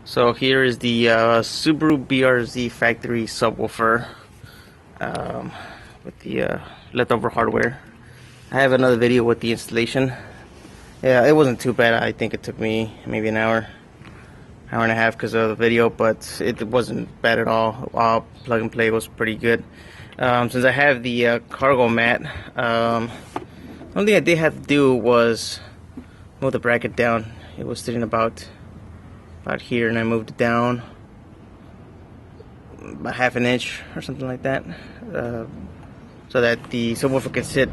So here is the Subaru BRZ factory subwoofer with the leftover hardware. I have another video with the installation. Yeah, it wasn't too bad. I think it took me maybe an hour and a half because of the video, but it wasn't bad at all. Plug and play was pretty good. Since I have the cargo mat, one thing I did have to do was move the bracket down. It was sitting about here, and I moved it down about half an inch or something like that, so that the subwoofer can sit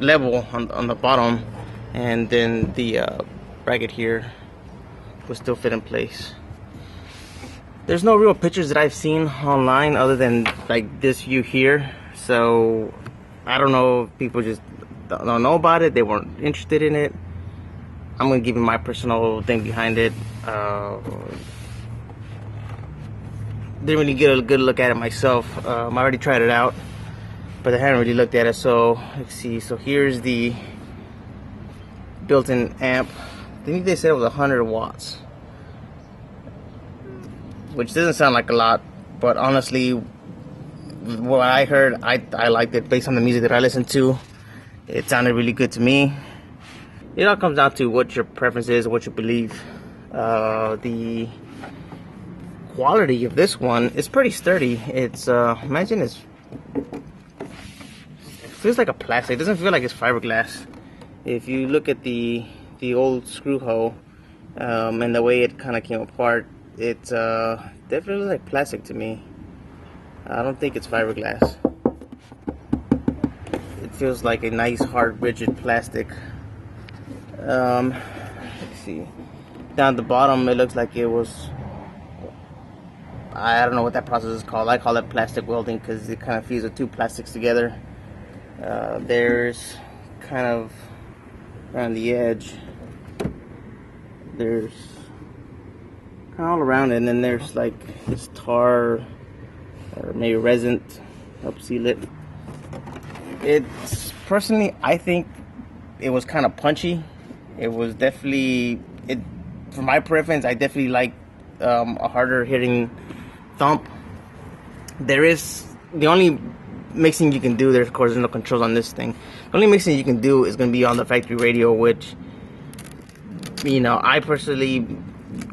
level on the bottom, and then the bracket here will still fit in place. There's no real pictures that I've seen online other than like this view here, so I don't know if people just don't know about it, they weren't interested in it. I'm gonna give you my personal thing behind it. Didn't really get a good look at it myself. I already tried it out, but I haven't really looked at it. So let's see. So here's the built-in amp. I think they said it was 100 watts, which doesn't sound like a lot, but honestly, what I heard, I liked it based on the music that I listened to. It sounded really good to me. It all comes down to what your preference is, what you believe. The quality of this one is pretty sturdy. It's imagine it feels like a plastic. It doesn't feel like it's fiberglass. If you look at the old screw hole and the way it kind of came apart, it definitely looks like plastic to me. I don't think it's fiberglass. It feels like a nice, hard, rigid plastic. Let's see. Down at the bottom, it looks like it was, I don't know what that process is called. I call it plastic welding because it kind of fuses two plastics together. There's kind of around the edge, there's kind of all around it, and then there's like this tar or maybe resin to help seal it. It's personally, I think it was kind of punchy. It was definitely, for my preference, I definitely like a harder hitting thump. There is, the only mixing you can do, there's of course no controls on this thing. The only mixing you can do is going to be on the factory radio, which, you know, I personally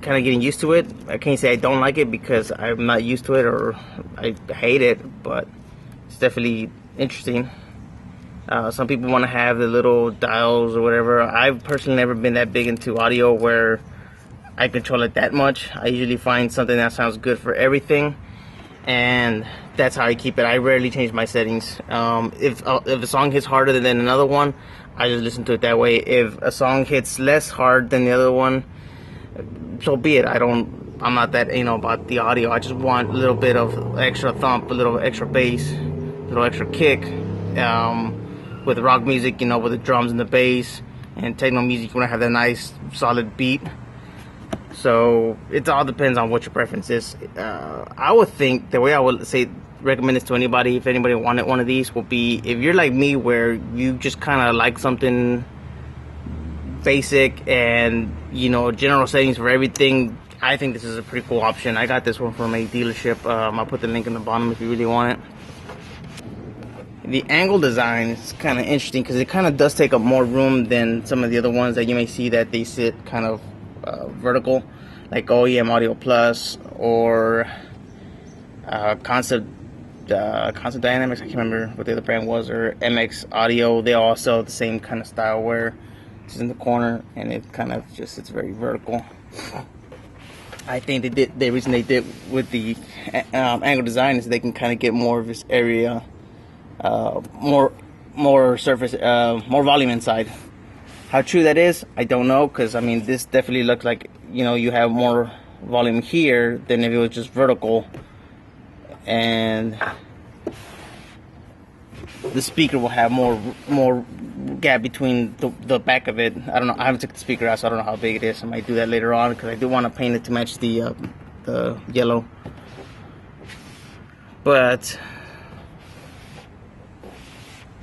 kind of getting used to it. I can't say I don't like it because I'm not used to it or I hate it, but it's definitely interesting. Some people want to have the little dials or whatever. I've personally never been that big into audio where I control it that much. I usually find something that sounds good for everything, and that's how I keep it. I rarely change my settings. If a song hits harder than another one, I just listen to it that way. If a song hits less hard than the other one, so be it. I'm not that anal about the audio. I just want a little bit of extra thump, a little extra bass, a little extra kick. With rock music, you know, with the drums and the bass, and techno music, you want to have that nice solid beat. So it all depends on what your preference is. I would think the way I would recommend this to anybody, if anybody wanted one of these, would be if you're like me, where you just kind of like something basic and, you know, general settings for everything. I think this is a pretty cool option. I got this one from a dealership. I'll put the link in the bottom if you really want it. The angle design is kind of interesting because it kind of does take up more room than some of the other ones that you may see that they sit kind of vertical, like OEM Audio Plus or Concept Dynamics. I can't remember what the other brand was, or MX Audio. They all sell the same kind of style where it's in the corner and it kind of just sits very vertical. I think the reason they did with the angle design is they can kind of get more of this area. More surface, more volume inside. How true that is, I don't know, because I mean this definitely looks like, you know, you have more volume here than if it was just vertical, and the speaker will have more gap between the back of it. I don't know. I haven't took the speaker out, so I don't know how big it is. I might do that later on because I do want to paint it to match the yellow, but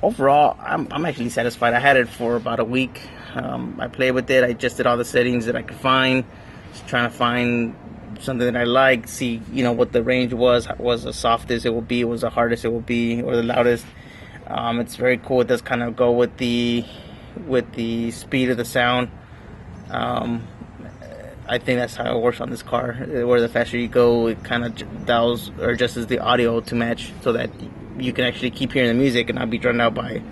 overall, I'm actually satisfied. I had it for about a week. I played with it. I adjusted all the settings that I could find. Just trying to find something that I like, see, you know, what the range was the softest it will be, was the hardest it will be, or the loudest. It's very cool. It does kind of go with the speed of the sound. I think that's how it works on this car, where the faster you go, it kind of dials or adjusts the audio to match so that you can actually keep hearing the music and not be drowned out by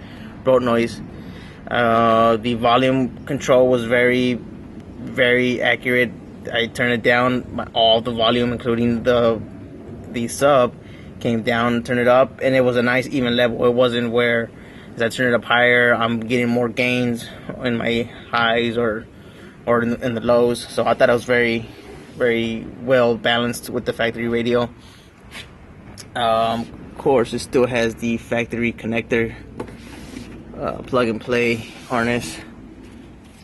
road noise. The volume control was very, very accurate. I turned it down, all the volume, including the sub, came down, turned it up, and it was a nice even level. It wasn't where, as I turn it up higher, I'm getting more gains in my highs or in the lows. So I thought it was very, very well balanced with the factory radio. Of course, it still has the factory connector, plug and play harness,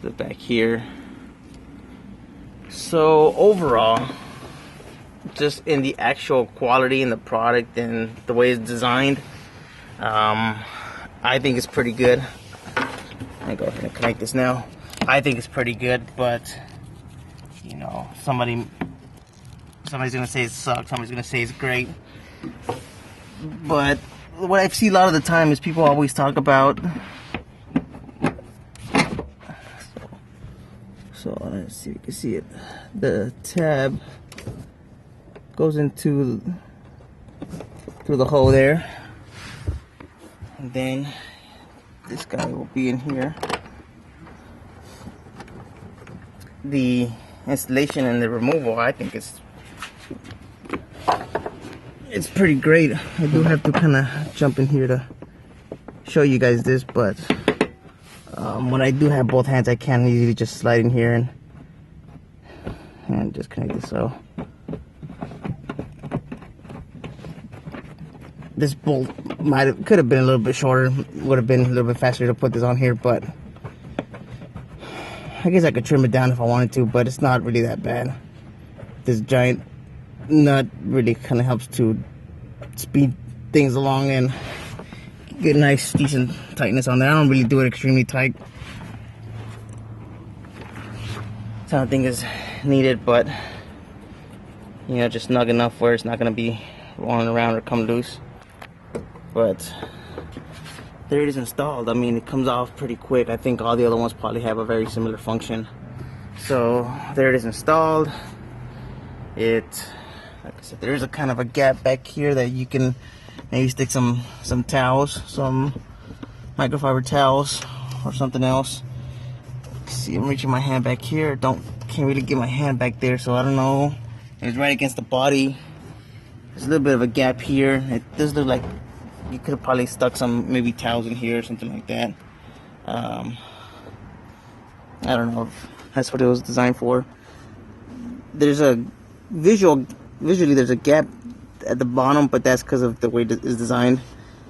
the back here. So overall, just in the actual quality and the product and the way it's designed, I think it's pretty good. Let me go ahead and connect this now. I think it's pretty good, but you know, somebody's gonna say it sucks, somebody's gonna say it's great. But what I see a lot of the time is people always talk about, so let's see if you can see it, the tab goes into through the hole there, and then this guy will be in here. The installation and the removal, I think it's pretty great. I do have to kind of jump in here to show you guys this, but when I do have both hands, I can easily just slide in here and just connect this. So this bolt could have been a little bit shorter, would have been a little bit faster to put this on here, but I guess I could trim it down if I wanted to, but it's not really that bad. This giant nut really kind of helps to speed things along and get nice, decent tightness on there. I don't really do it extremely tight. So I don't think it's needed, but you know, just snug enough where it's not going to be rolling around or come loose. But there it is installed. I mean, it comes off pretty quick. I think all the other ones probably have a very similar function. So there it is installed. Like I said, there's a kind of a gap back here that you can maybe stick some towels, some microfiber towels or something else. See, I'm reaching my hand back here. Can't really get my hand back there, so I don't know. It's right against the body. There's a little bit of a gap here. It does look like you could have probably stuck some maybe towels in here or something like that. I don't know if that's what it was designed for. There's a visually there's a gap at the bottom, but that's because of the way it is designed.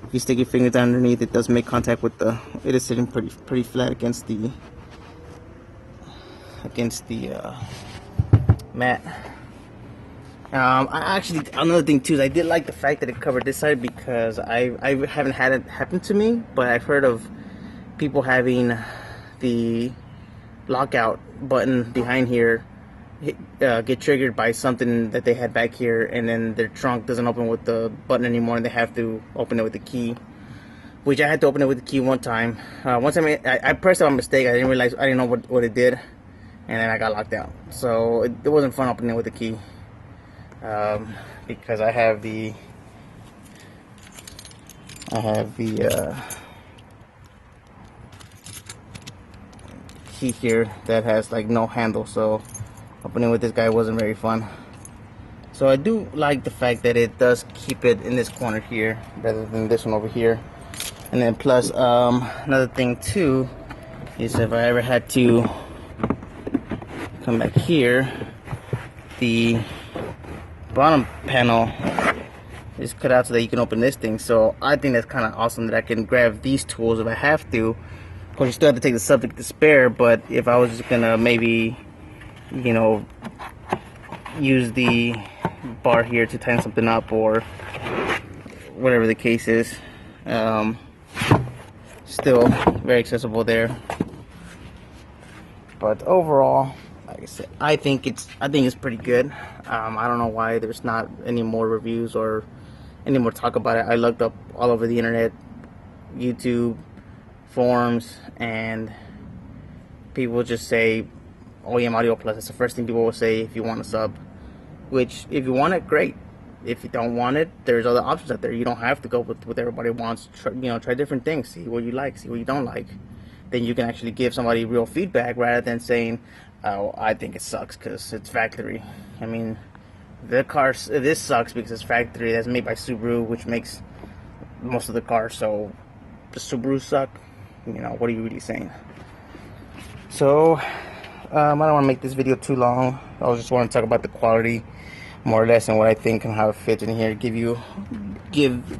If you stick your finger down underneath, it does make contact with it is sitting pretty flat against the mat. I actually, another thing too is I did like the fact that it covered this side, because I haven't had it happen to me, but I've heard of people having the lockout button behind here get triggered by something that they had back here, and then their trunk doesn't open with the button anymore and they have to open it with the key, which I had to open it with the key one time. One time I pressed it by mistake. I didn't know what it did, and then I got locked out. So it wasn't fun opening it with the key. Because I have the key here that has like no handle, so opening with this guy wasn't very fun. So I do like the fact that it does keep it in this corner here rather than this one over here. And then plus another thing too is if I ever had to come back here, the bottom panel is cut out so that you can open this thing. So I think that's kind of awesome that I can grab these tools if I have to. Of course, you still have to take the subject to spare, but if I was just gonna maybe, you know, use the bar here to tighten something up or whatever the case is, still very accessible there. But overall, like I said, I think it's pretty good. I don't know why there's not any more reviews or any more talk about it. I looked up all over the internet, YouTube, forums, and people just say OEM Audio Plus. It's the first thing people will say if you want a sub. Which, if you want it, great. If you don't want it, there's other options out there. You don't have to go with what everybody wants. Try different things. See what you like. See what you don't like. Then you can actually give somebody real feedback rather than saying, "Oh, I think it sucks because it's factory." I mean, this sucks because it's factory. That's made by Subaru, which makes most of the cars. So, the Subaru suck. What are you really saying? So, I don't want to make this video too long. I just want to talk about the quality, more or less, and what I think and how it fits in here. Give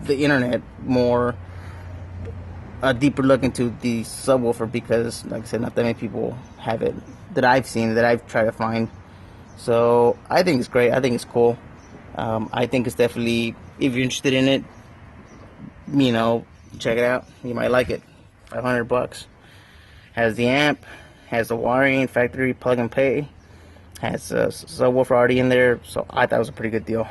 the internet a deeper look into the subwoofer, because, like I said, not that many people have it that I've seen, that I've tried to find. So I think it's great. I think it's cool. I think it's definitely, if you're interested in it, check it out. You might like it. $500. Has the amp, has the wiring, factory plug and play, has a subwoofer already in there. So I thought it was a pretty good deal.